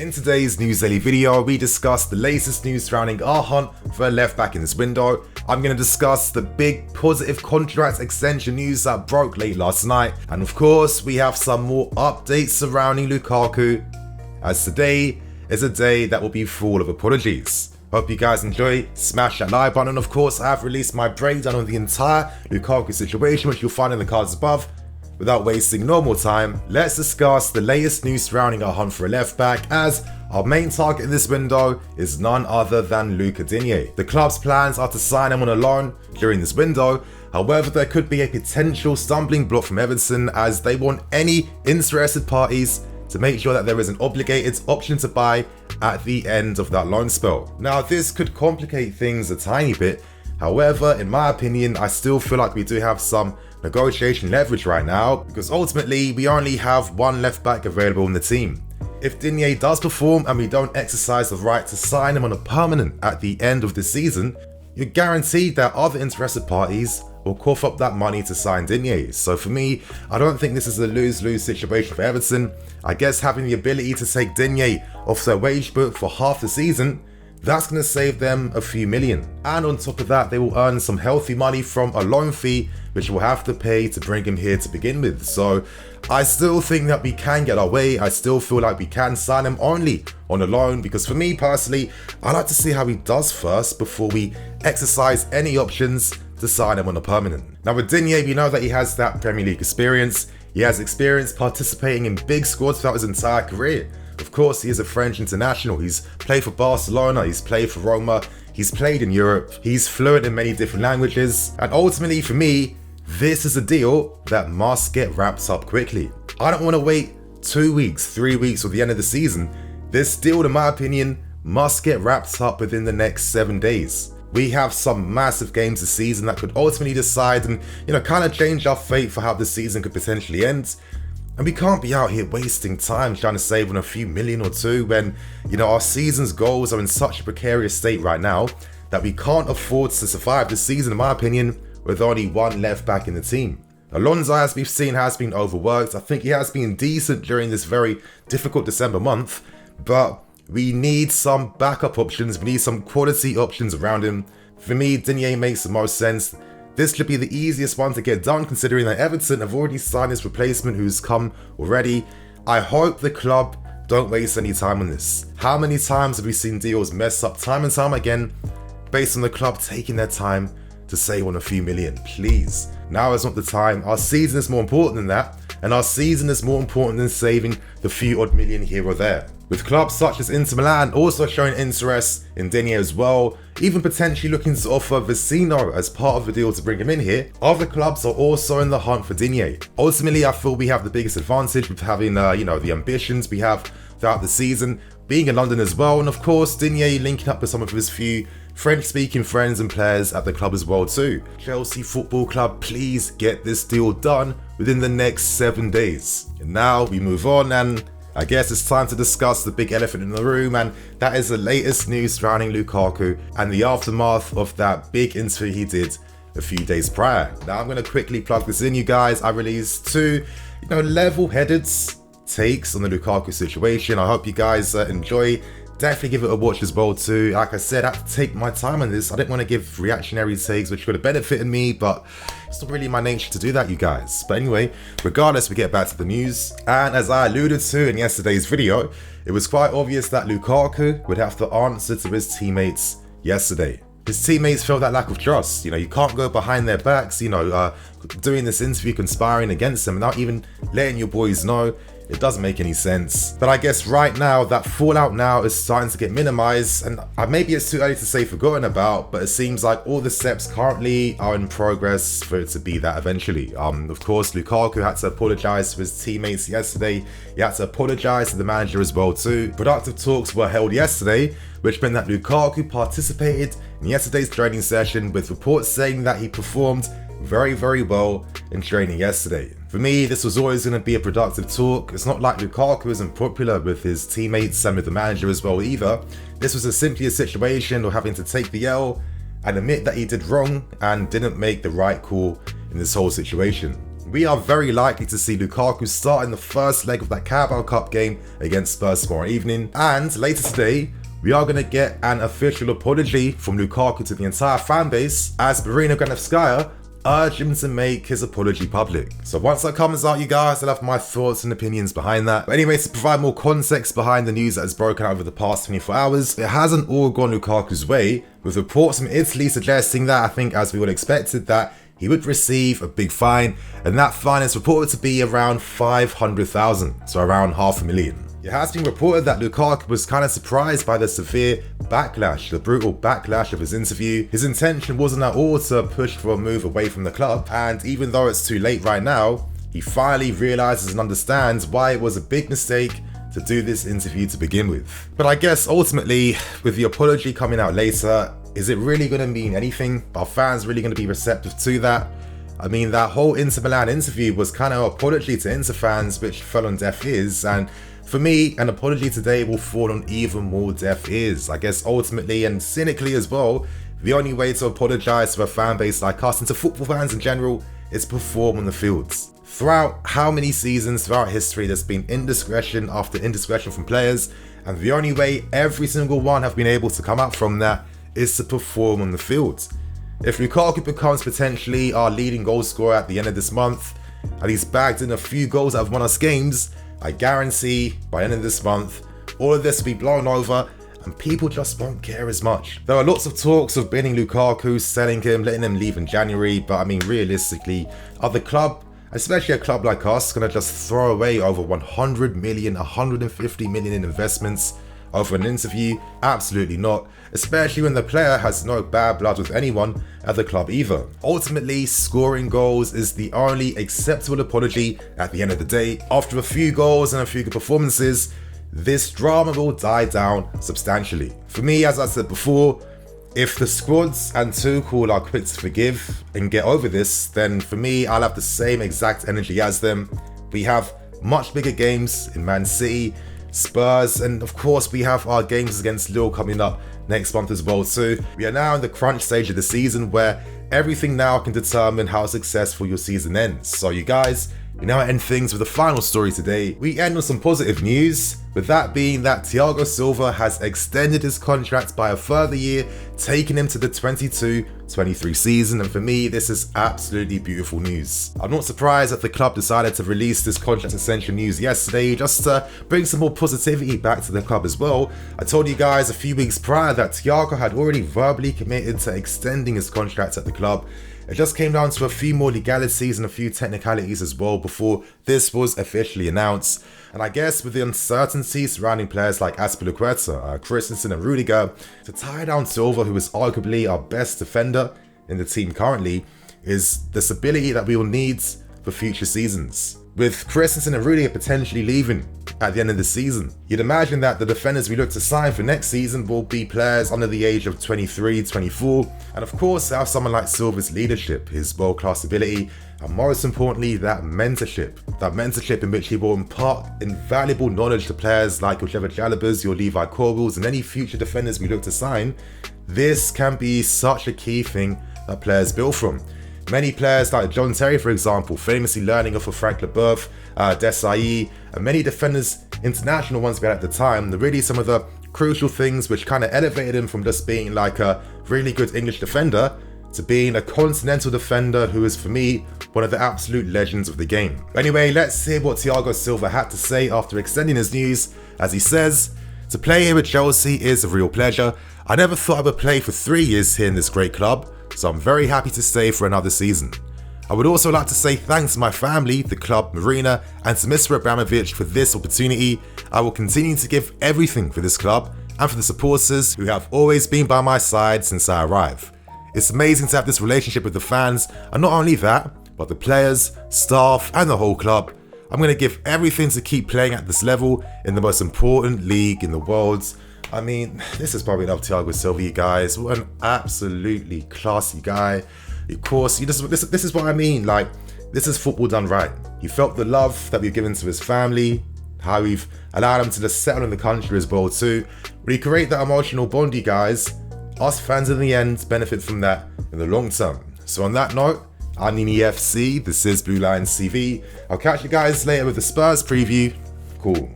In today's News Daily video, we discuss the latest news surrounding our hunt for a left back in this window. I'm going to discuss the big positive contract extension news that broke late last night. And of course, we have some more updates surrounding Lukaku, as today is a day that will be full of apologies. Hope you guys enjoy. Smash that like button. And of course, I have released my breakdown on the entire Lukaku situation, which you'll find in the cards above. Without wasting no more time, let's discuss the latest news surrounding our hunt for a left back, as our main target in this window is none other than Digne. The club's plans are to sign him on a loan during this window. However, there could be a potential stumbling block from Everton, as they want any interested parties to make sure that there is an obligated option to buy at the end of that loan spell. Now, this could complicate things a tiny bit. However, in my opinion, I still feel like we do have some negotiation leverage right now, because ultimately we only have one left back available in the team. If Digne does perform and we don't exercise the right to sign him on a permanent at the end of the season, you're guaranteed that other interested parties will cough up that money to sign Digne. So for me, I don't think this is a lose-lose situation for Everton. I guess having the ability to take Digne off their wage book for half the season, that's going to save them a few million. And on top of that, they will earn some healthy money from a loan fee, which we'll have to pay to bring him here to begin with. So I still think that we can get our way. I still feel like we can sign him only on a loan, because for me personally, I like to see how he does first before we exercise any options to sign him on a permanent. Now with Digne, we know that he has that Premier League experience. He has experience participating in big squads throughout his entire career. Of course, he is a French international. He's played for Barcelona, he's played for Roma, he's played in Europe, he's fluent in many different languages, and ultimately for me, this is a deal that must get wrapped up quickly. I don't want to wait 2 weeks, 3 weeks, or the end of the season. This deal, in my opinion, must get wrapped up within the next 7 days. We have some massive games this season that could ultimately decide and, kind of change our fate for how the season could potentially end. And we can't be out here wasting time trying to save on a few million or two when, our season's goals are in such a precarious state right now that we can't afford to survive this season, in my opinion, with only one left back in the team. Alonso, as we've seen, has been overworked. I think he has been decent during this very difficult December month, but we need some backup options. We need some quality options around him. For me, Digne makes the most sense. This should be the easiest one to get done, considering that Everton have already signed his replacement who's come already. I hope the club don't waste any time on this. How many times have we seen deals mess up time and time again based on the club taking their time to save on a few million? Please, now is not the time. Our season is more important than that, and our season is more important than saving the few odd million here or there. With clubs such as Inter Milan also showing interest in Digne as well, even potentially looking to offer Vecino as part of the deal to bring him in here, other clubs are also in the hunt for Digne. Ultimately, I feel we have the biggest advantage with having, the ambitions we have throughout the season, being in London as well, and of course, Digne linking up with some of his few French-speaking friends and players at the club as well too. Chelsea Football Club, please get this deal done within the next 7 days. And now we move on, and I guess it's time to discuss the big elephant in the room, and that is the latest news surrounding Lukaku and the aftermath of that big interview he did a few days prior. Now I'm going to quickly plug this in, you guys. I released two, level-headed takes on the Lukaku situation. I hope you guys enjoy. Definitely give it a watch as well too. Like I said, I had to take my time on this. I didn't want to give reactionary takes which would have benefited me, but it's not really my nature to do that, you guys. But anyway, regardless, we get back to the news. And as I alluded to in yesterday's video, it was quite obvious that Lukaku would have to answer to his teammates yesterday. His teammates felt that lack of trust. You can't go behind their backs, doing this interview, conspiring against them without even letting your boys know. It doesn't make any sense. But I guess right now, that fallout now is starting to get minimized, and maybe it's too early to say forgotten about, but it seems like all the steps currently are in progress for it to be that eventually. Of course, Lukaku had to apologize to his teammates yesterday. He had to apologize to the manager as well too. Productive talks were held yesterday, which meant that Lukaku participated in yesterday's training session, with reports saying that he performed very, very well in training yesterday. For me, this was always going to be a productive talk. It's not like Lukaku isn't popular with his teammates and with the manager as well either. This was simply a situation of having to take the L and admit that he did wrong and didn't make the right call in this whole situation. we are very likely to see Lukaku start in the first leg of that Carabao Cup game against Spurs tomorrow evening. And later today, we are going to get an official apology from Lukaku to the entire fan base as Marina Granevskaya urged him to make his apology public. So once that comes out, you guys, I'll have my thoughts and opinions behind that. But anyways, to provide more context behind the news that has broken out over the past 24 hours, it hasn't all gone Lukaku's way, with reports from Italy suggesting that, I think as we would expected, that he would receive a big fine, and that fine is reported to be around 500,000, so around $500,000. It has been reported that Lukaku was kind of surprised by the severe backlash, the brutal backlash of his interview. His intention wasn't at all to push for a move away from the club, and even though it's too late right now, he finally realizes and understands why it was a big mistake to do this interview to begin with. But I guess ultimately, with the apology coming out later, is it really going to mean anything? Are fans really going to be receptive to that? I mean, that whole Inter Milan interview was kind of an apology to Inter fans, which fell on deaf ears, and for me, an apology today will fall on even more deaf ears. I guess ultimately and cynically as well, the only way to apologise to a fan base like us and to football fans in general is to perform on the fields. Throughout how many seasons throughout history there's been indiscretion after indiscretion from players, and the only way every single one have been able to come out from that is to perform on the field. If Lukaku becomes potentially our leading goal scorer at the end of this month, and he's bagged in a few goals that have won us games, I guarantee by the end of this month, all of this will be blown over and people just won't care as much. There are lots of talks of binning Lukaku, selling him, letting him leave in January, but I mean realistically, are the club, especially a club like us, going to just throw away over 100 million, 150 million in investments over an interview? Absolutely not, especially when the player has no bad blood with anyone at the club either. Ultimately, scoring goals is the only acceptable apology at the end of the day. After a few goals and a few good performances, this drama will die down substantially. For me, as I said before, if the squads and Tuchel are quick to forgive and get over this, then for me, I'll have the same exact energy as them. We have much bigger games in Man City, Spurs, and of course we have our games against Lille coming up next month as well too. We are now in the crunch stage of the season where everything now can determine how successful your season ends. So you guys, we now end things with a final story today. We end on some positive news, with that being that Thiago Silva has extended his contract by a further year, taking him to the 22-23 season, and for me this is absolutely beautiful news. I'm not surprised that the club decided to release this contract extension news yesterday just to bring some more positivity back to the club as well. I told you guys a few weeks prior that Thiago had already verbally committed to extending his contract at the club. It just came down to a few more legalities and a few technicalities as well before this was officially announced. And I guess with the uncertainty surrounding players like Azpilicueta, Christensen and Rudiger, to tie down Silva, who is arguably our best defender in the team currently, is the stability that we will need for future seasons. With Christensen and Rudiger potentially leaving at the end of the season, you'd imagine that the defenders we look to sign for next season will be players under the age of 23, 24, and of course have someone like Silva's leadership, his world-class ability, and most importantly, that mentorship in which he will impart invaluable knowledge to players like your Trevor Chalobahs, your Levi Corbells, and any future defenders we look to sign. This can be such a key thing that players build from. Many players like John Terry, for example, famously learning off of Frank Leboeuf, Desailly, and many defenders, international ones we had at the time, really some of the crucial things which kind of elevated him from just being like a really good English defender to being a continental defender who is, for me, one of the absolute legends of the game. Anyway, let's hear what Thiago Silva had to say after extending his news, as he says, "To play here at Chelsea is a real pleasure. I never thought I would play for 3 years here in this great club, so I'm very happy to stay for another season. I would also like to say thanks to my family, the club, Marina, and to Mr. Abramovich for this opportunity. I will continue to give everything for this club and for the supporters who have always been by my side since I arrived. It's amazing to have this relationship with the fans, and not only that, but the players, staff, and the whole club. I'm going to give everything to keep playing at this level in the most important league in the world." I mean, this is probably enough Thiago Silva, you guys. What an absolutely classy guy. Of course, this is what I mean. Like, this is football done right. He felt the love that we've given to his family, how we've allowed him to just settle in the country as well too. When you create that emotional bond, you guys, us fans in the end benefit from that in the long term. So on that note, I'm Digne FC, this is Blue Lions TV. I'll catch you guys later with the Spurs preview. Cool.